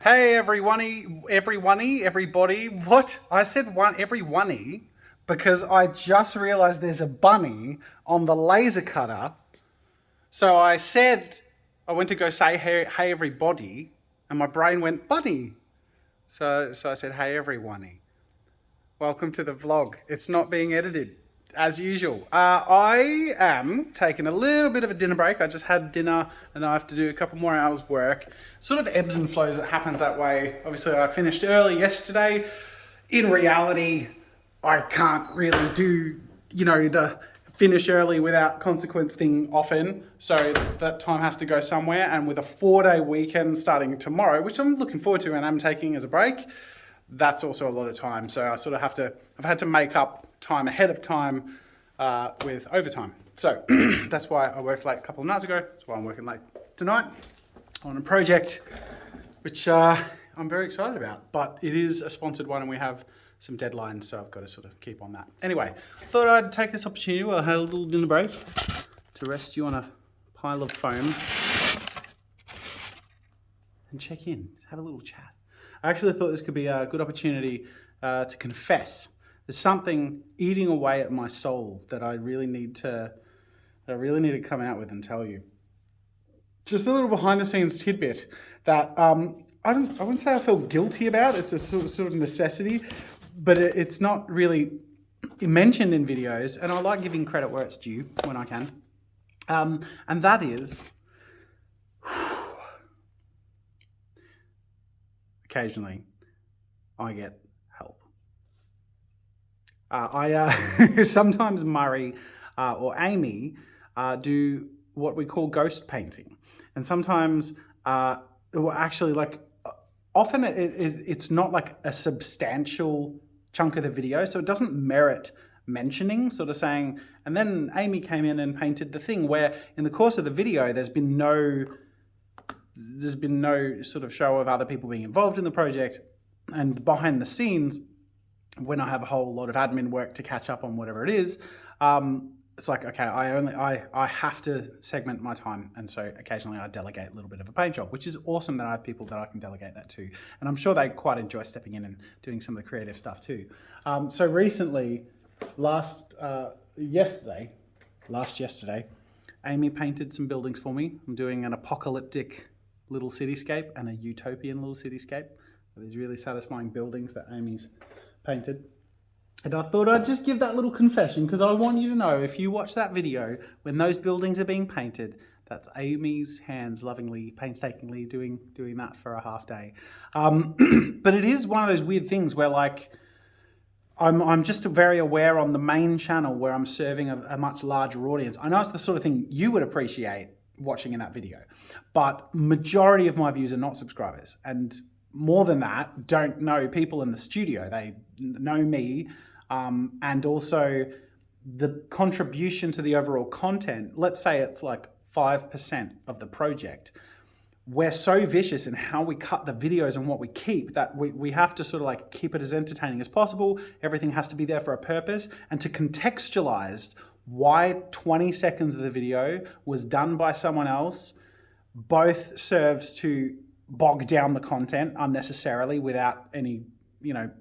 Hey everybody. What? I said everybody because I just realized there's a bunny on the laser cutter. So I went to go say hey everybody, and my brain went bunny. So I said hey everybody. Welcome to the vlog. It's not being edited as usual. I am taking a little bit of a dinner break. I just had dinner and I have to do a couple more hours work. Sort of ebbs and flows. It happens that way. Obviously, I finished early yesterday. In reality, I can't really do, the finish early without consequence thing often. So that time has to go somewhere. And with a 4-day weekend starting tomorrow, which I'm looking forward to and I'm taking as a break, that's also a lot of time. So I've had to make up time ahead of time with overtime. So that's why I worked late a couple of nights ago. That's why I'm working late tonight on a project, which I'm very excited about. But it is a sponsored one and we have some deadlines, so I've got to sort of keep on that. Anyway, I thought I'd take this opportunity while I had a little dinner break to rest you on a pile of foam and check in, have a little chat. I actually thought this could be a good opportunity to confess. There's something eating away at my soul that I really need to come out with and tell you. Just a little behind the scenes tidbit that I wouldn't say I feel guilty about. It's a sort of necessity, but it's not really mentioned in videos, and I like giving credit where it's due when I can. And that is, occasionally, I get help. Sometimes Murray or Amy do what we call ghost painting, and sometimes, often it's not like a substantial chunk of the video, so it doesn't merit mentioning, sort of saying, and then Amy came in and painted the thing, where in the course of the video there's been no sort of show of other people being involved in the project. And behind the scenes, when I have a whole lot of admin work to catch up on whatever it is, it's like, okay, I have to segment my time. And so occasionally I delegate a little bit of a paint job, which is awesome that I have people that I can delegate that to. And I'm sure they quite enjoy stepping in and doing some of the creative stuff too. So recently, last yesterday, Amy painted some buildings for me. I'm doing an apocalyptic little cityscape and a utopian little cityscape. These really satisfying buildings that Amy's painted. And I thought I'd just give that little confession, because I want you to know, if you watch that video, when those buildings are being painted, that's Amy's hands lovingly, painstakingly doing that for a half day. But it is one of those weird things where, like, I'm just very aware on the main channel where I'm serving a much larger audience. I know it's the sort of thing you would appreciate watching in that video, but majority of my views are not subscribers. And more than that, don't know people in the studio. They know me, and also the contribution to the overall content. Let's say it's like 5% of the project. We're so vicious in how we cut the videos and what we keep that we have to sort of like keep it as entertaining as possible. Everything has to be there for a purpose. And to contextualize why 20 seconds of the video was done by someone else both serves to bog down the content unnecessarily without any,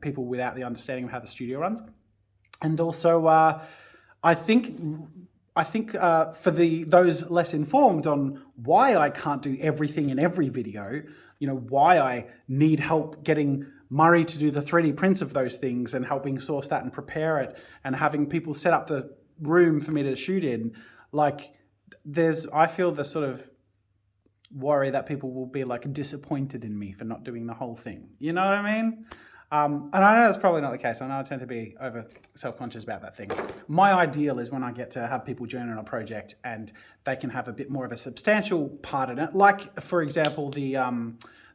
people without the understanding of how the studio runs. And also, I think for those less informed on why I can't do everything in every video, why I need help getting Murray to do the 3D prints of those things and helping source that and prepare it and having people set up the room for me to shoot in, I feel the sort of worry that people will be like disappointed in me for not doing the whole thing. You know what I mean? And I know that's probably not the case. I know I tend to be over self-conscious about that thing. My ideal is when I get to have people join on a project and they can have a bit more of a substantial part in it. Like, for example, the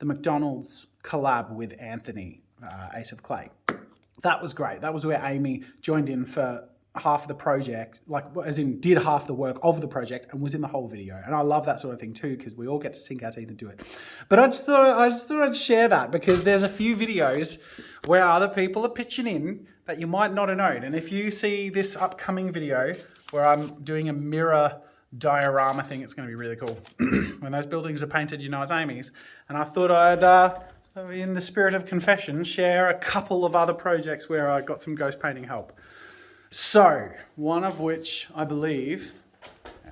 McDonald's collab with Anthony, Ace of Clay. That was great. That was where Amy joined in for half of the project, did half the work of the project and was in the whole video. And I love that sort of thing too, because we all get to sink our teeth and do it. But I just thought I'd share that, because there's a few videos where other people are pitching in that you might not have known. And if you see this upcoming video where I'm doing a mirror diorama thing, it's going to be really cool. When those buildings are painted, it's Amy's. And I thought I'd in the spirit of confession, share a couple of other projects where I got some ghost painting help. So, one of which I believe,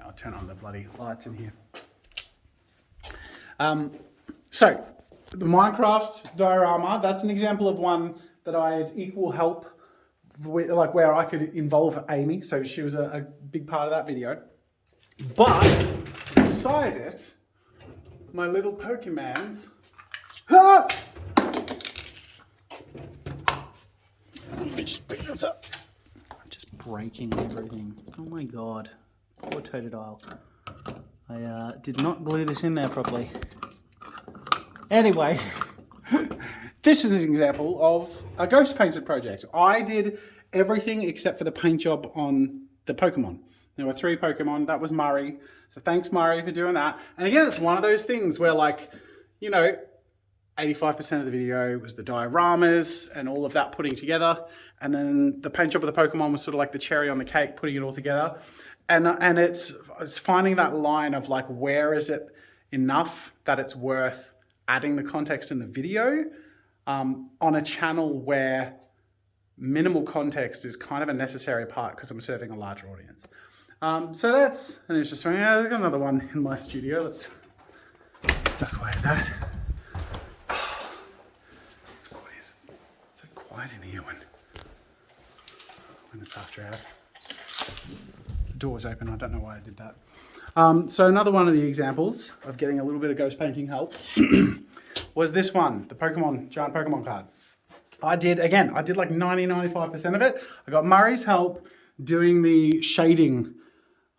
I'll turn on the bloody lights in here. So, the Minecraft diorama, that's an example of one that I had equal help with, like where I could involve Amy. So she was a big part of that video. But beside it, my little Pokemons. Ah! Let me just pick this up. I'm just breaking everything. Oh my god. Poor Totodile. I did not glue this in there properly. Anyway, this is an example of a ghost painted project. I did everything except for the paint job on the Pokemon. There were 3 Pokemon. That was Murray. So thanks, Murray, for doing that. And again, it's one of those things where, like, you know, 85% of the video was the dioramas and all of that putting together. And then the paint job of the Pokemon was sort of like the cherry on the cake, putting it all together. And it's finding that line of, like, where is it enough that it's worth adding the context in the video on a channel where minimal context is kind of a necessary part because I'm serving a larger audience. So that's an interesting. Yeah, I've got another one in my studio. Let's duck away to that. It's so quiet in here when it's after hours. The door's open. I don't know why I did that. So another one of the examples of getting a little bit of ghost painting help was this one, the giant Pokemon card. I did like 95% of it. I got Murray's help doing the shading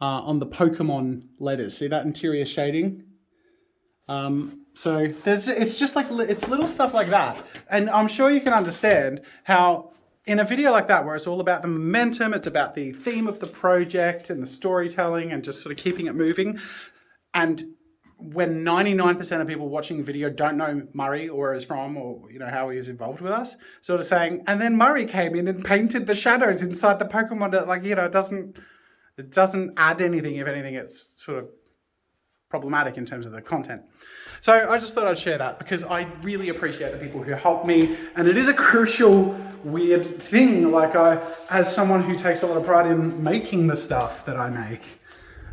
on the Pokemon letters. See that interior shading? So it's just like, it's little stuff like that. And I'm sure you can understand how in a video like that, where it's all about the momentum, it's about the theme of the project and the storytelling and just sort of keeping it moving. And when 99% of people watching the video don't know Murray or where he's from or, you know, how he is involved with us, sort of saying, and then Murray came in and painted the shadows inside the Pokemon that, like, you know, it doesn't add anything. If anything, it's sort of problematic in terms of the content. So I just thought I'd share that because I really appreciate the people who help me, and it is a crucial, weird thing. Like, as someone who takes a lot of pride in making the stuff that I make,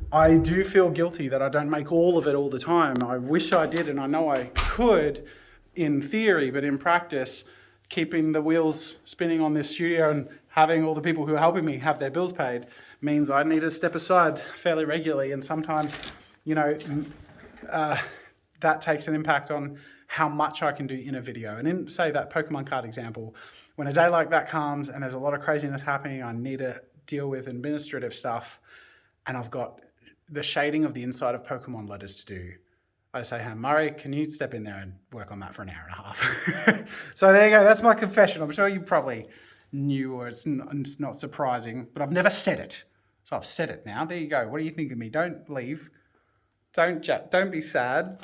I do feel guilty that I don't make all of it all the time. I wish I did, and I know I could in theory, but in practice, keeping the wheels spinning on this studio and having all the people who are helping me have their bills paid means I need to step aside fairly regularly. And sometimes, you know, that takes an impact on how much I can do in a video. And in, say, that Pokemon card example, when a day like that comes and there's a lot of craziness happening, I need to deal with administrative stuff, and I've got the shading of the inside of Pokemon letters to do. I say, hey, Murray, can you step in there and work on that for an hour and a half? So there you go. That's my confession. I'm sure you probably knew, or it's not surprising, but I've never said it. So I've said it now. There you go. What do you think of me? Don't leave. Don't be sad.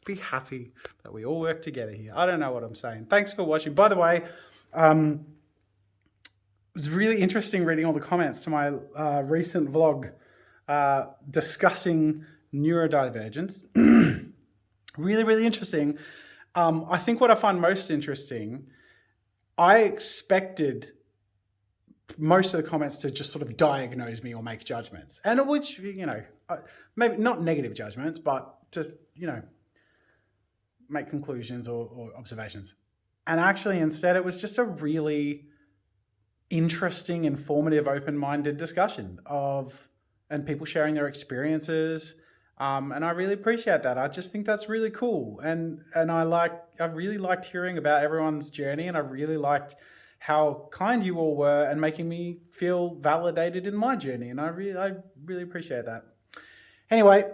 Be happy that we all work together here. I don't know what I'm saying. Thanks for watching. By the way, it was really interesting reading all the comments to my recent vlog discussing neurodivergence. Really, really interesting. I think what I find most interesting, I expected most of the comments to just sort of diagnose me or make judgments, and which, you know, maybe not negative judgments, but just, you know, make conclusions or observations. And actually, instead, it was just a really interesting, informative, open-minded discussion and people sharing their experiences. And I really appreciate that. I just think that's really cool. And I really liked hearing about everyone's journey, and I really liked how kind you all were and making me feel validated in my journey. And I really appreciate that. Anyway,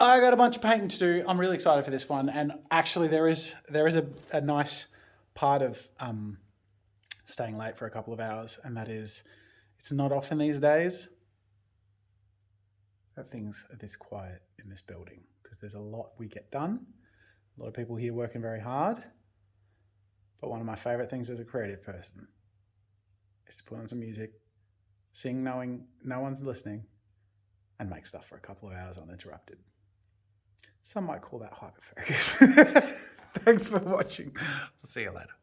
I got a bunch of painting to do. I'm really excited for this one. And actually there is a nice part of staying late for a couple of hours. And that is, it's not often these days that things are this quiet in this building, because there's a lot we get done. A lot of people here working very hard. But one of my favorite things as a creative person is to put on some music, sing knowing no one's listening, and make stuff for a couple of hours uninterrupted. Some might call that hyperfocus. Thanks for watching. I'll see you later.